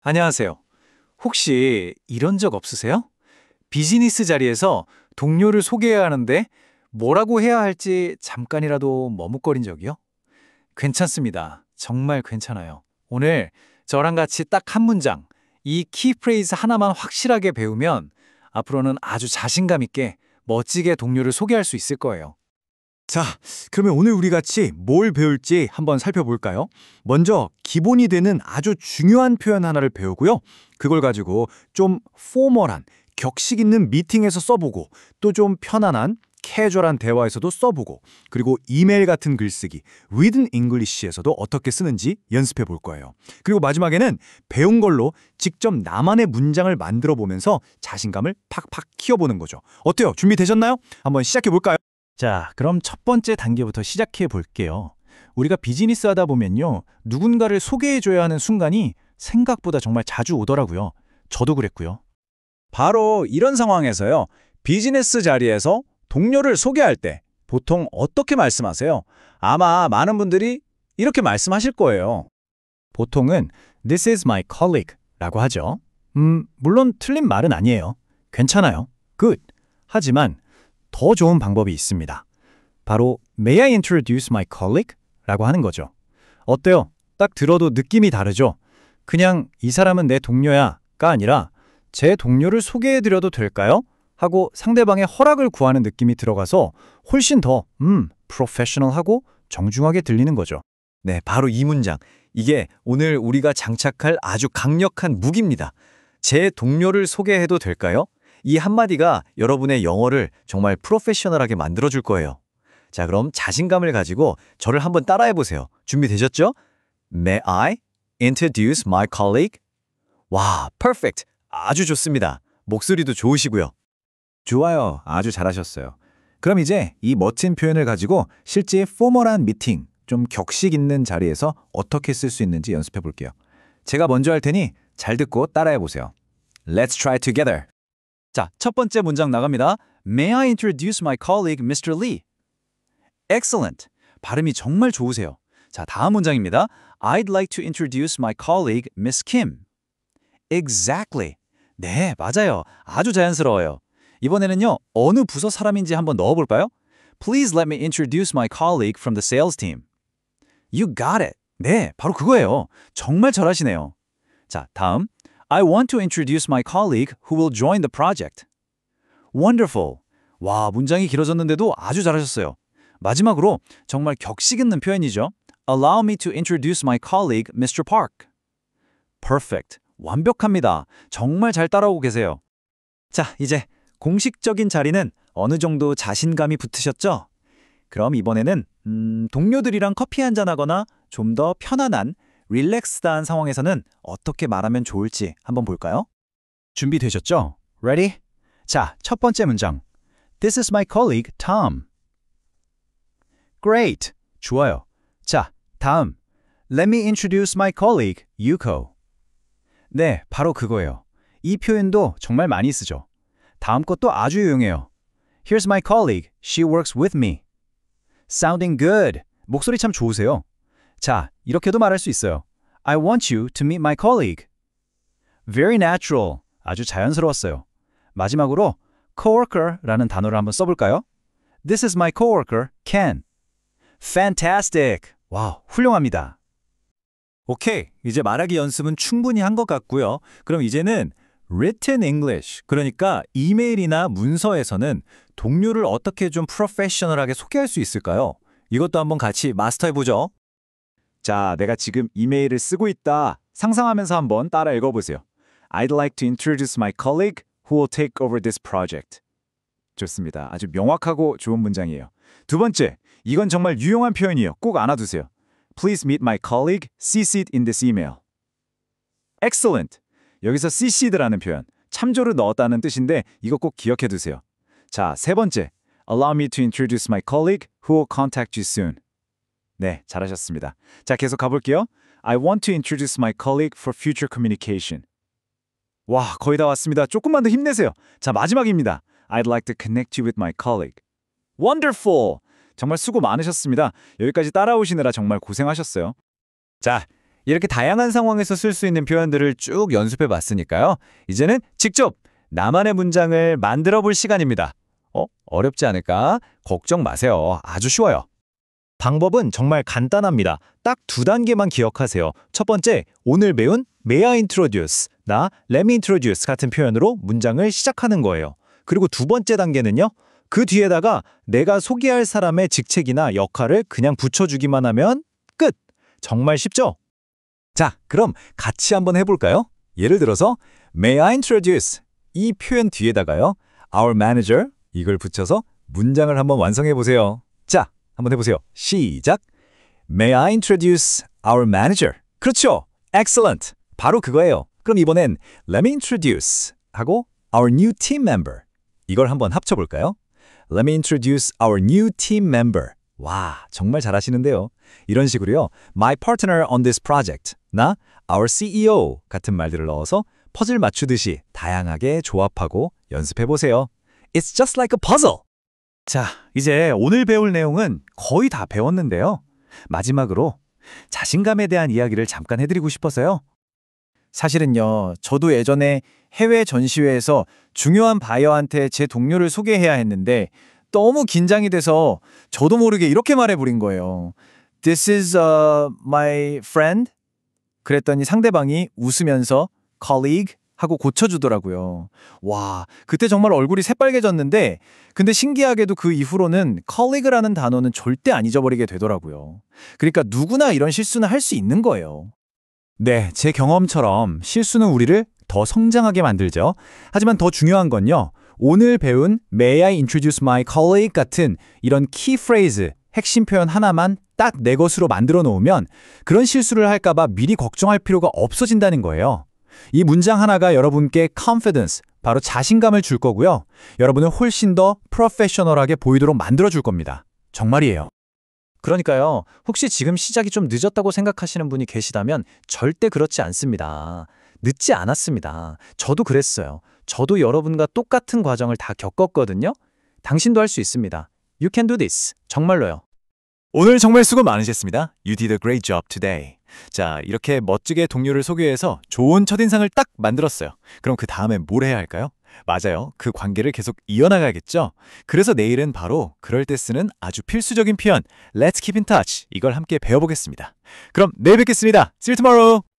안녕하세요. 혹시 이런 적 없으세요? 비즈니스 자리에서 동료를 소개해야 하는데 뭐라고 해야 할지 잠깐이라도 머뭇거린 적이요? 괜찮습니다. 정말 괜찮아요. 오늘 저랑 같이 딱 한 문장, 이 키프레이즈 하나만 확실하게 배우면 앞으로는 아주 자신감 있게 멋지게 동료를 소개할 수 있을 거예요. 자, 그러면 오늘 우리 같이 뭘 배울지 한번 살펴볼까요? 먼저 기본이 되는 아주 중요한 표현 하나를 배우고요. 그걸 가지고 좀 포멀한, 격식 있는 미팅에서 써보고 또 좀 편안한, 캐주얼한 대화에서도 써보고 그리고 이메일 같은 글쓰기, written English에서도 어떻게 쓰는지 연습해 볼 거예요. 그리고 마지막에는 배운 걸로 직접 나만의 문장을 만들어 보면서 자신감을 팍팍 키워보는 거죠. 어때요? 준비되셨나요? 한번 시작해 볼까요? 자, 그럼 첫 번째 단계부터 시작해 볼게요. 우리가 비즈니스 하다 보면요. 누군가를 소개해줘야 하는 순간이 생각보다 정말 자주 오더라고요. 저도 그랬고요. 바로 이런 상황에서요. 비즈니스 자리에서 동료를 소개할 때 보통 어떻게 말씀하세요? 아마 많은 분들이 이렇게 말씀하실 거예요. 보통은 This is my colleague 라고 하죠. 물론 틀린 말은 아니에요. 괜찮아요. Good. 하지만 더 좋은 방법이 있습니다. 바로 May I introduce my colleague? 라고 하는 거죠. 어때요? 딱 들어도 느낌이 다르죠? 그냥 이 사람은 내 동료야 가 아니라 제 동료를 소개해드려도 될까요? 하고 상대방의 허락을 구하는 느낌이 들어가서 훨씬 더 프로페셔널하고 정중하게 들리는 거죠. 네, 바로 이 문장. 이게 오늘 우리가 장착할 아주 강력한 무기입니다. 제 동료를 소개해도 될까요? 이 한마디가 여러분의 영어를 정말 프로페셔널하게 만들어줄 거예요. 자, 그럼 자신감을 가지고 저를 한번 따라해보세요. 준비되셨죠? May I introduce my colleague? 와, perfect. 아주 좋습니다. 목소리도 좋으시고요. 좋아요. 아주 잘하셨어요. 그럼 이제 이 멋진 표현을 가지고 실제 포멀한 미팅, 좀 격식 있는 자리에서 어떻게 쓸 수 있는지 연습해 볼게요. 제가 먼저 할 테니 잘 듣고 따라해 보세요. Let's try together. 자, 첫 번째 문장 나갑니다. May I introduce my colleague, Mr. Lee? Excellent. 발음이 정말 좋으세요. 자, 다음 문장입니다. I'd like to introduce my colleague, Miss Kim. Exactly. 네, 맞아요. 아주 자연스러워요. 이번에는요, 어느 부서 사람인지 한번 넣어볼까요? Please let me introduce my colleague from the sales team. You got it. 네, 바로 그거예요. 정말 잘하시네요. 자, 다음. I want to introduce my colleague who will join the project. Wonderful. 와, 문장이 길어졌는데도 아주 잘하셨어요. 마지막으로 정말 격식 있는 표현이죠. Allow me to introduce my colleague, Mr. Park. Perfect. 완벽합니다. 정말 잘 따라오고 계세요. 자, 이제 공식적인 자리는 어느 정도 자신감이 붙으셨죠? 그럼 이번에는 동료들이랑 커피 한잔하거나 좀 더 편안한 릴렉스드한 상황에서는 어떻게 말하면 좋을지 한번 볼까요? 준비되셨죠? Ready? 자, 첫 번째 문장. This is my colleague, Tom. Great. 좋아요. 자, 다음. Let me introduce my colleague, Yuko. 네, 바로 그거예요. 이 표현도 정말 많이 쓰죠. 다음 것도 아주 유용해요. Here's my colleague. She works with me. Sounding good. 목소리 참 좋으세요. 자, 이렇게도 말할 수 있어요. I want you to meet my colleague. Very natural. 아주 자연스러웠어요. 마지막으로 coworker라는 단어를 한번 써볼까요? This is my coworker, Ken. Fantastic. 와우, 훌륭합니다. 오케이, 이제 말하기 연습은 충분히 한 것 같고요. 그럼 이제는 written English, 그러니까 이메일이나 문서에서는 동료를 어떻게 좀 프로페셔널하게 소개할 수 있을까요? 이것도 한번 같이 마스터해보죠. 자, 내가 지금 이메일을 쓰고 있다. 상상하면서 한번 따라 읽어보세요. I'd like to introduce my colleague who will take over this project. 좋습니다. 아주 명확하고 좋은 문장이에요. 두 번째, 이건 정말 유용한 표현이에요. 꼭 알아두세요. Please meet my colleague, CC'd in this email. Excellent. 여기서 CC'드라는 표현, 참조를 넣었다는 뜻인데 이거 꼭 기억해 두세요. 자, 세 번째, Allow me to introduce my colleague who will contact you soon. 네, 잘하셨습니다. 자, 계속 가볼게요. I want to introduce my colleague for future communication. 와, 거의 다 왔습니다. 조금만 더 힘내세요. 자, 마지막입니다. I'd like to connect you with my colleague. Wonderful! 정말 수고 많으셨습니다. 여기까지 따라오시느라 정말 고생하셨어요. 자, 이렇게 다양한 상황에서 쓸 수 있는 표현들을 쭉 연습해 봤으니까요. 이제는 직접 나만의 문장을 만들어 볼 시간입니다. 어렵지 않을까? 걱정 마세요. 아주 쉬워요. 방법은 정말 간단합니다. 딱 2단계만 기억하세요. 첫 번째, 오늘 배운 May I introduce, 나 Let me introduce 같은 표현으로 문장을 시작하는 거예요. 그리고 두 번째 단계는요. 그 뒤에다가 내가 소개할 사람의 직책이나 역할을 그냥 붙여주기만 하면 끝! 정말 쉽죠? 자, 그럼 같이 한번 해볼까요? 예를 들어서 May I introduce 이 표현 뒤에다가요. Our manager 이걸 붙여서 문장을 한번 완성해 보세요. 자, 한번 해보세요. 시작! May I introduce our manager? 그렇죠! Excellent! 바로 그거예요. 그럼 이번엔 Let me introduce 하고 our new team member 이걸 한번 합쳐볼까요? Let me introduce our new team member. 와, 정말 잘하시는데요. 이런 식으로요. My partner on this project, 나 our CEO 같은 말들을 넣어서 퍼즐 맞추듯이 다양하게 조합하고 연습해보세요. It's just like a puzzle. 자, 이제 오늘 배울 내용은 거의 다 배웠는데요. 마지막으로 자신감에 대한 이야기를 잠깐 해드리고 싶어서요. 사실은요, 저도 예전에 해외 전시회에서 중요한 바이어한테 제 동료를 소개해야 했는데 너무 긴장이 돼서 저도 모르게 이렇게 말해버린 거예요. This is my friend? 그랬더니 상대방이 웃으면서 colleague 하고 고쳐주더라고요. 와, 그때 정말 얼굴이 새빨개졌는데 근데 신기하게도 그 이후로는 colleague라는 단어는 절대 안 잊어버리게 되더라고요. 그러니까 누구나 이런 실수는 할 수 있는 거예요. 네, 제 경험처럼 실수는 우리를 더 성장하게 만들죠. 하지만 더 중요한 건요. 오늘 배운 May I introduce my colleague 같은 이런 키 프레이즈, 핵심 표현 하나만 딱 내 것으로 만들어 놓으면 그런 실수를 할까봐 미리 걱정할 필요가 없어진다는 거예요. 이 문장 하나가 여러분께 confidence, 바로 자신감을 줄 거고요. 여러분을 훨씬 더 프로페셔널하게 보이도록 만들어 줄 겁니다. 정말이에요. 그러니까요. 혹시 지금 시작이 좀 늦었다고 생각하시는 분이 계시다면 절대 그렇지 않습니다. 늦지 않았습니다. 저도 그랬어요. 저도 여러분과 똑같은 과정을 다 겪었거든요. 당신도 할 수 있습니다. You can do this. 정말로요. 오늘 정말 수고 많으셨습니다. You did a great job today. 자, 이렇게 멋지게 동료를 소개해서 좋은 첫인상을 딱 만들었어요. 그럼 그 다음엔 뭘 해야 할까요? 맞아요. 그 관계를 계속 이어나가야겠죠. 그래서 내일은 바로 그럴 때 쓰는 아주 필수적인 표현 Let's keep in touch 이걸 함께 배워보겠습니다. 그럼 내일 뵙겠습니다. See you tomorrow.